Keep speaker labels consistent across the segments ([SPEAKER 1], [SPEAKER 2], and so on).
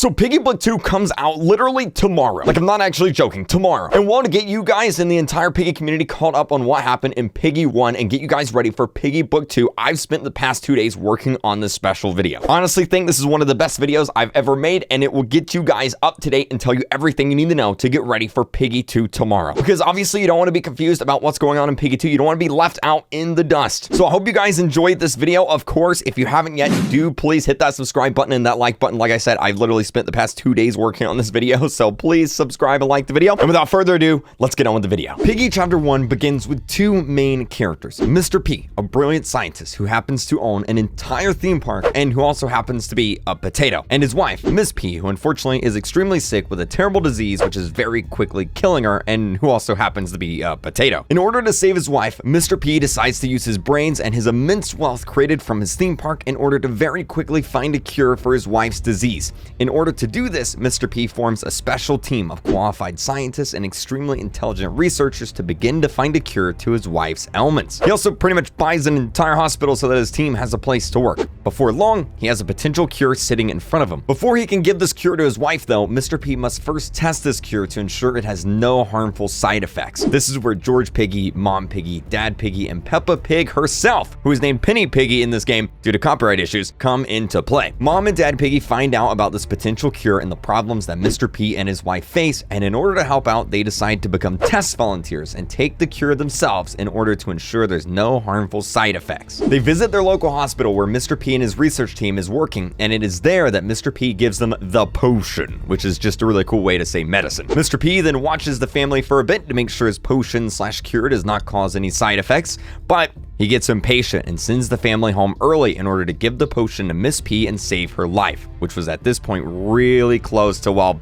[SPEAKER 1] So Piggy Book 2 comes out literally tomorrow. Like, I'm not actually joking, tomorrow. And want to get you guys in the entire Piggy community caught up on what happened in Piggy 1 and get you guys ready for Piggy Book 2, I've spent the past 2 days working on this special video. Honestly think this is one of the best videos I've ever made, and it will get you guys up to date and tell you everything you need to know to get ready for Piggy 2 tomorrow. Because obviously you don't want to be confused about what's going on in Piggy 2. You don't want to be left out in the dust. So I hope you guys enjoyed this video. Of course, if you haven't yet, do please hit that subscribe button and that like button. Like I said, I've literally spent the past 2 days working on this video, so please subscribe and like the video. And without further ado, let's get on with the video. Piggy Chapter 1 begins with two main characters. Mr. P, a brilliant scientist who happens to own an entire theme park and who also happens to be a potato. And his wife, Miss P, who unfortunately is extremely sick with a terrible disease which is very quickly killing her and who also happens to be a potato. In order to save his wife, Mr. P decides to use his brains and his immense wealth created from his theme park in order to very quickly find a cure for his wife's disease. In order to do this, Mr. P forms a special team of qualified scientists and extremely intelligent researchers to begin to find a cure to his wife's ailments. He also pretty much buys an entire hospital so that his team has a place to work. Before long, he has a potential cure sitting in front of him. Before he can give this cure to his wife though, Mr. P must first test this cure to ensure it has no harmful side effects. This is where George Piggy, Mom Piggy, Dad Piggy, and Peppa Pig herself, who is named Penny Piggy in this game due to copyright issues, come into play. Mom and Dad Piggy find out about this potential cure and the problems that Mr. P and his wife face, and in order to help out, they decide to become test volunteers and take the cure themselves in order to ensure there's no harmful side effects. They visit their local hospital where Mr. P and his research team is working, and it is there that Mr. P gives them the potion, which is just a really cool way to say medicine. Mr. P then watches the family for a bit to make sure his potion/cure does not cause any side effects, but he gets impatient and sends the family home early in order to give the potion to Miss P and save her life, which was at this point really close to, well,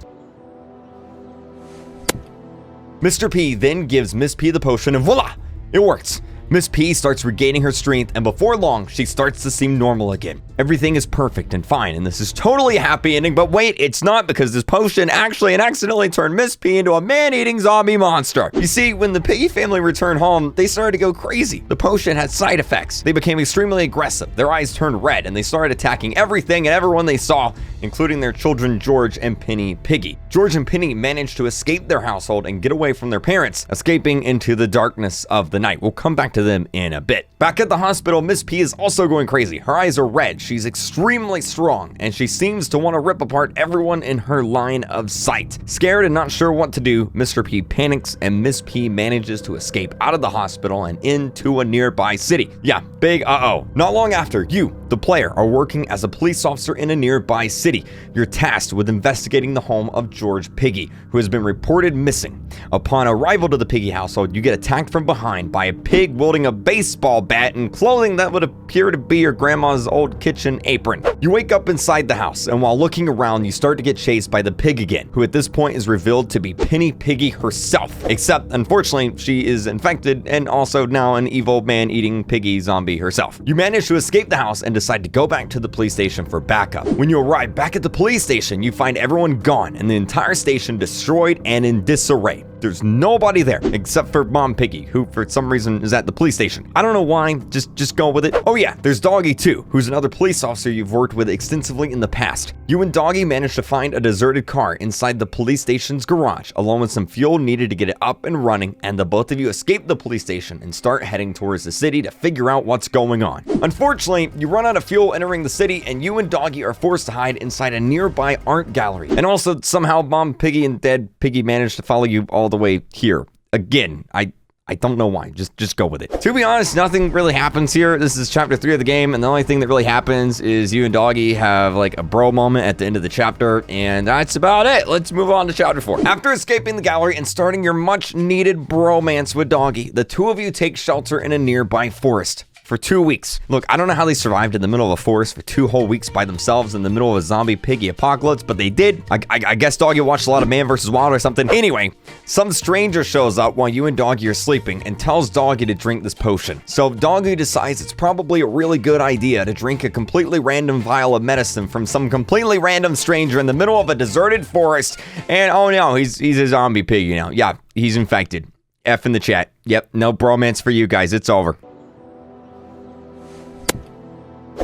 [SPEAKER 1] Mr. P then gives Miss P the potion and voila, it works. Miss P starts regaining her strength, and before long, she starts to seem normal again. Everything is perfect and fine, and this is totally a happy ending, but wait, it's not, because this potion actually accidentally turned Miss P into a man-eating zombie monster. You see, when the Piggy family returned home, they started to go crazy. The potion had side effects. They became extremely aggressive. Their eyes turned red, and they started attacking everything and everyone they saw, including their children George and Penny Piggy. George and Penny managed to escape their household and get away from their parents, escaping into the darkness of the night. We'll come back to them in a bit. Back at the hospital, Miss P is also going crazy. Her eyes are red. She's extremely strong, and she seems to want to rip apart everyone in her line of sight. Scared and not sure what to do, Mr. P panics, and Miss P manages to escape out of the hospital and into a nearby city. Yeah, big uh-oh. Not long after, you, the player, are working as a police officer in a nearby city. You're tasked with investigating the home of George Piggy, who has been reported missing. Upon arrival to the Piggy household, you get attacked from behind by a pig wielding a baseball bat and clothing that would appear to be your grandma's old kitchen apron. You wake up inside the house, and while looking around, you start to get chased by the pig again, who at this point is revealed to be Penny Piggy herself. Except, unfortunately, she is infected and also now an evil man-eating piggy zombie herself. You manage to escape the house and decide to go back to the police station for backup. When you arrive back at the police station, you find everyone gone and the entire station destroyed and in disarray. There's nobody there except for Mom Piggy, who for some reason is at the police station. I don't know why, just go with it. Oh yeah, there's Doggy too, who's another police officer you've worked with extensively in the past. You and Doggy managed to find a deserted car inside the police station's garage, along with some fuel needed to get it up and running, and the both of you escape the police station and start heading towards the city to figure out what's going on. Unfortunately, you run out of fuel entering the city, and you and Doggy are forced to hide inside a nearby art gallery. And also, somehow Mom Piggy and Dad Piggy managed to follow you all the way here. Again, I don't know why. Just go with it. To be honest, nothing really happens here. This is chapter 3 of the game, and the only thing that really happens is you and Doggy have like a bro moment at the end of the chapter, and that's about it. Let's move on to chapter 4. After escaping the gallery and starting your much needed bromance with Doggy, the two of you take shelter in a nearby forest for 2 weeks. Look, I don't know how they survived in the middle of a forest for 2 whole weeks by themselves in the middle of a zombie piggy apocalypse, but they did. I guess Doggy watched a lot of Man vs. Wild or something. Anyway, some stranger shows up while you and Doggy are sleeping and tells Doggy to drink this potion. So Doggy decides it's probably a really good idea to drink a completely random vial of medicine from some completely random stranger in the middle of a deserted forest. And oh no, he's a zombie piggy now. Yeah, he's infected. F in the chat. Yep, no bromance for you guys. It's over.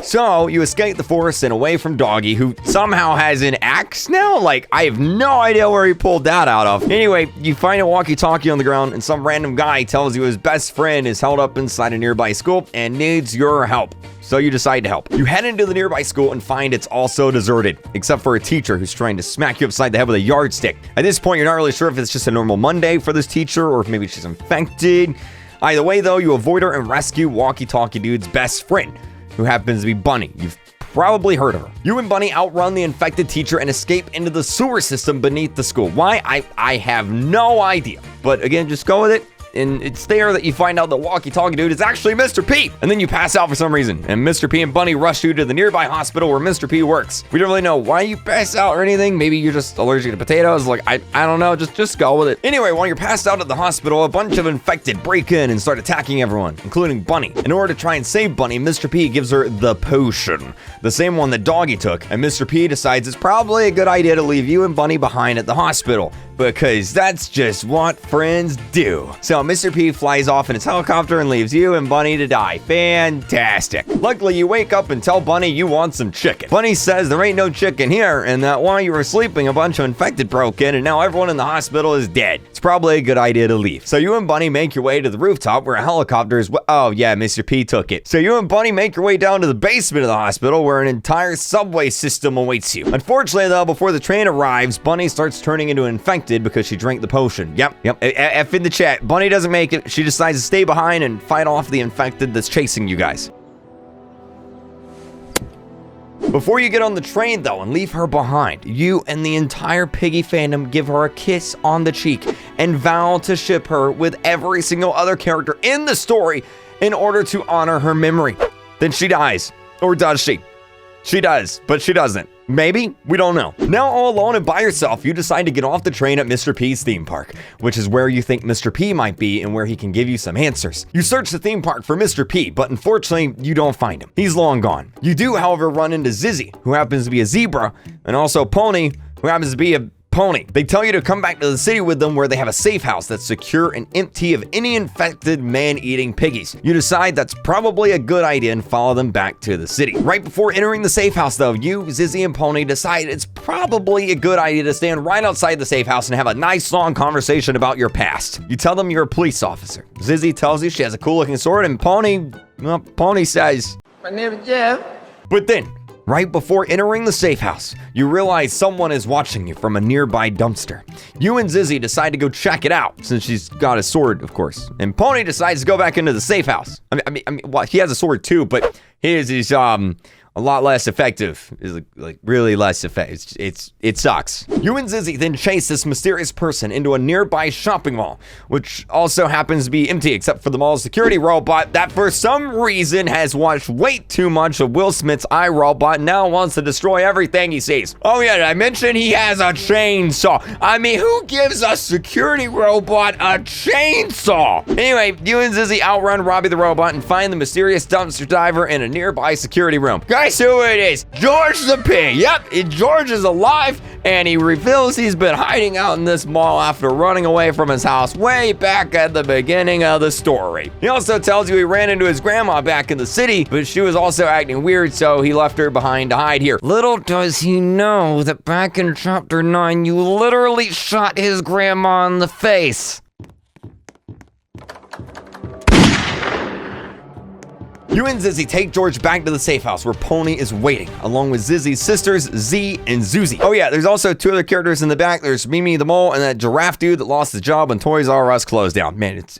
[SPEAKER 1] So you escape the forest and away from Doggy, who somehow has an axe now? Like, I have no idea where he pulled that out of. Anyway, you find a walkie-talkie on the ground, and some random guy tells you his best friend is held up inside a nearby school and needs your help. So you decide to help. You head into the nearby school and find it's also deserted, except for a teacher who's trying to smack you upside the head with a yardstick. At this point, you're not really sure if it's just a normal Monday for this teacher or if maybe she's infected. Either way, though, you avoid her and rescue Walkie-Talkie Dude's best friend, who happens to be Bunny. You've probably heard of her. You and Bunny outrun the infected teacher and escape into the sewer system beneath the school. Why? I have no idea. But again, just go with it. And it's there that you find out that Walkie-Talkie Dude is actually Mr. P. And then you pass out for some reason. And Mr. P and Bunny rush you to the nearby hospital where Mr. P works. We don't really know why you pass out or anything. Maybe you're just allergic to potatoes. Like, I don't know. Just go with it. Anyway, while you're passed out at the hospital, a bunch of infected break in and start attacking everyone, including Bunny. In order to try and save Bunny, Mr. P gives her the potion, the same one that Doggy took. And Mr. P decides it's probably a good idea to leave you and Bunny behind at the hospital, because that's just what friends do. So Mr. P flies off in his helicopter and leaves you and Bunny to die. Fantastic. Luckily, you wake up and tell Bunny you want some chicken. Bunny says there ain't no chicken here, and that while you were sleeping, a bunch of infected broke in, and now everyone in the hospital is dead. It's probably a good idea to leave. So you and Bunny make your way to the rooftop where a helicopter is... Oh, yeah, Mr. P took it. So you and Bunny make your way down to the basement of the hospital where an entire subway system awaits you. Unfortunately, though, before the train arrives, Bunny starts turning into infected because she drank the potion. Yep. F in the chat. Bunny doesn't make it. She decides to stay behind and fight off the infected that's chasing you guys. Before you get on the train, though, and leave her behind, you and the entire Piggy fandom give her a kiss on the cheek and vow to ship her with every single other character in the story in order to honor her memory. Then she dies. Or does she? She does, but she doesn't. Maybe? We don't know. Now all alone and by yourself, you decide to get off the train at Mr. P's theme park, which is where you think Mr. P might be and where he can give you some answers. You search the theme park for Mr. P, but unfortunately, you don't find him. He's long gone. You do, however, run into Zizzy, who happens to be a zebra, and also Pony, who happens to be a pony. They tell you to come back to the city with them where they have a safe house that's secure and empty of any infected man-eating piggies. You decide that's probably a good idea and follow them back to the city. Right before entering the safe house, though, you, Zizzy, and Pony decide it's probably a good idea to stand right outside the safe house and have a nice long conversation about your past. You tell them you're a police officer. Zizzy tells you she has a cool-looking sword, and Pony says,
[SPEAKER 2] "My name is Jeff."
[SPEAKER 1] But then, right before entering the safe house, you realize someone is watching you from a nearby dumpster. You and Zizzy decide to go check it out, since she's got a sword, of course. And Pony decides to go back into the safe house. I mean, well, he has a sword too, but his is a lot less effective. Is like really less effective. It sucks. You and Zizzy then chase this mysterious person into a nearby shopping mall, which also happens to be empty except for the mall's security robot that for some reason has watched way too much of Will Smith's iRobot and now wants to destroy everything he sees. Oh yeah, did I mention he has a chainsaw? I mean, who gives a security robot a chainsaw? Anyway, you and Zizzy outrun Robbie the robot and find the mysterious dumpster diver in a nearby security room. Guess who it is? George the Pig. Yep, George is alive, and he reveals he's been hiding out in this mall after running away from his house way back at the beginning of the story. He also tells you he ran into his grandma back in the city, but she was also acting weird, so he left her behind to hide here. Little does he know that back in chapter 9, you literally shot his grandma in the face. You and Zizzy take George back to the safe house where Pony is waiting, along with Zizzy's sisters, Z and Zuzi. Oh yeah, there's also two other characters in the back. There's Mimi the Mole and that giraffe dude that lost his job when Toys R Us closed down. Man, it's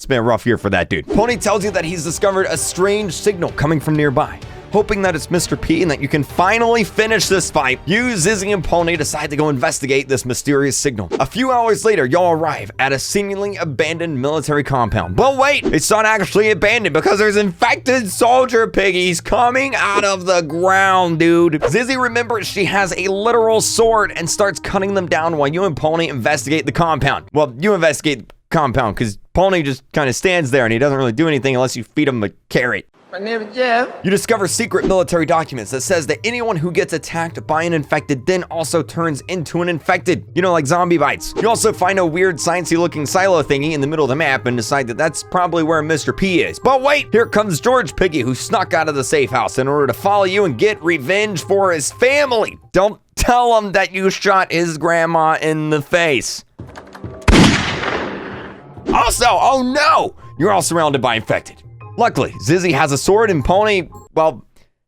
[SPEAKER 1] been a rough year for that dude. Pony tells you that he's discovered a strange signal coming from nearby. Hoping that it's Mr. P and that you can finally finish this fight, you, Zizzy, and Pony decide to go investigate this mysterious signal. A few hours later, y'all arrive at a seemingly abandoned military compound. But wait, it's not actually abandoned because there's infected soldier piggies coming out of the ground, dude. Zizzy remembers she has a literal sword and starts cutting them down while you and Pony investigate the compound. Well, you investigate the compound because Pony just kind of stands there and he doesn't really do anything unless you feed him a carrot.
[SPEAKER 2] My name is Jeff.
[SPEAKER 1] You discover secret military documents that says that anyone who gets attacked by an infected then also turns into an infected. You know, like zombie bites. You also find a weird sciencey looking silo thingy in the middle of the map and decide that that's probably where Mr. P is. But wait, here comes George Piggy, who snuck out of the safe house in order to follow you and get revenge for his family. Don't tell him that you shot his grandma in the face. Also, oh no, you're all surrounded by infected. Luckily, Zizzy has a sword and Pony, well,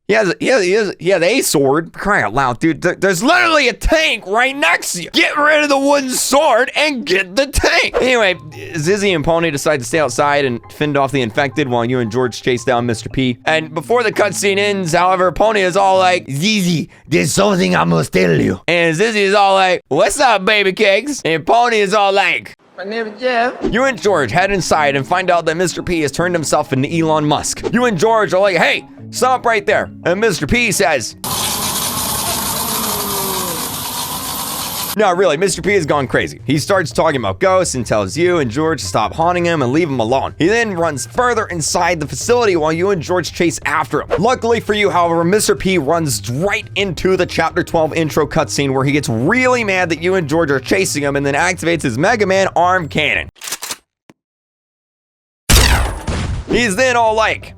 [SPEAKER 1] he has a sword. Crying out loud, dude. There's literally a tank right next to you. Get rid of the wooden sword and get the tank. Anyway, Zizzy and Pony decide to stay outside and fend off the infected while you and George chase down Mr. P. And before the cutscene ends, however, Pony is all like, Zizzy, there's something I must tell you. And Zizzy is all like, what's up, baby cakes? And Pony is all like,
[SPEAKER 2] My name is Jeff.
[SPEAKER 1] you and George head inside and find out that Mr. P has turned himself into Elon Musk. You and George are like, hey, stop right there. And Mr. P says, no, really, Mr. P has gone crazy. He starts talking about ghosts and tells you and George to stop haunting him and leave him alone. He then runs further inside the facility while you and George chase after him. Luckily for you, however, Mr. P runs right into the Chapter 12 intro cutscene where he gets really mad that you and George are chasing him and then activates his Mega Man arm cannon. He's then all like,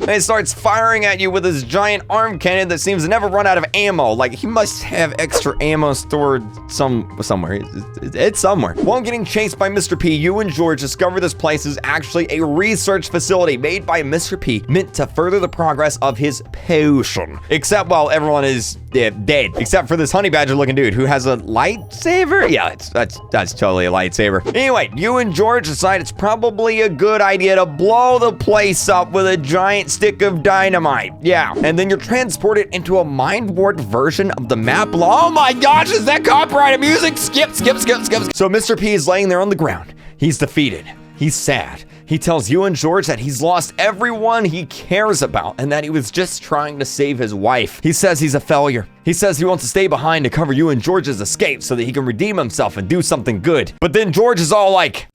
[SPEAKER 1] and he starts firing at you with his giant arm cannon that seems to never run out of ammo. Like, he must have extra ammo stored somewhere. It's somewhere. While getting chased by Mr. P, you and George discover this place is actually a research facility made by Mr. P meant to further the progress of his potion. Except, well, everyone is dead. Except for this honey badger looking dude who has a lightsaber. Yeah, that's totally a lightsaber. Anyway, you and George decide it's probably a good idea to blow the place up with a giant stick of dynamite. Yeah, and then you're transported into a mind-warped version of the map. Oh my gosh, is that copyrighted music? Skip. So Mr. P is laying there on the ground. He's defeated. He's sad. He tells you and George that he's lost everyone he cares about and that he was just trying to save his wife. He says he's a failure. He says he wants to stay behind to cover you and George's escape so that he can redeem himself and do something good. But then George is all like,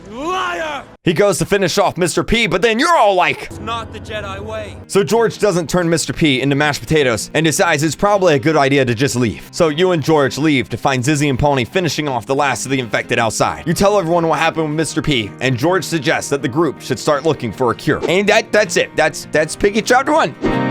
[SPEAKER 1] liar! He goes to finish off Mr. P, but then you're all like, it's not the Jedi way. So George doesn't turn Mr. P into mashed potatoes and decides it's probably a good idea to just leave. So you and George leave to find Zizzy and Pony finishing off the last of the infected outside. You tell everyone what happened with Mr. P, and George suggests that the group should start looking for a cure. And that's it. That's Piggy Chapter 1.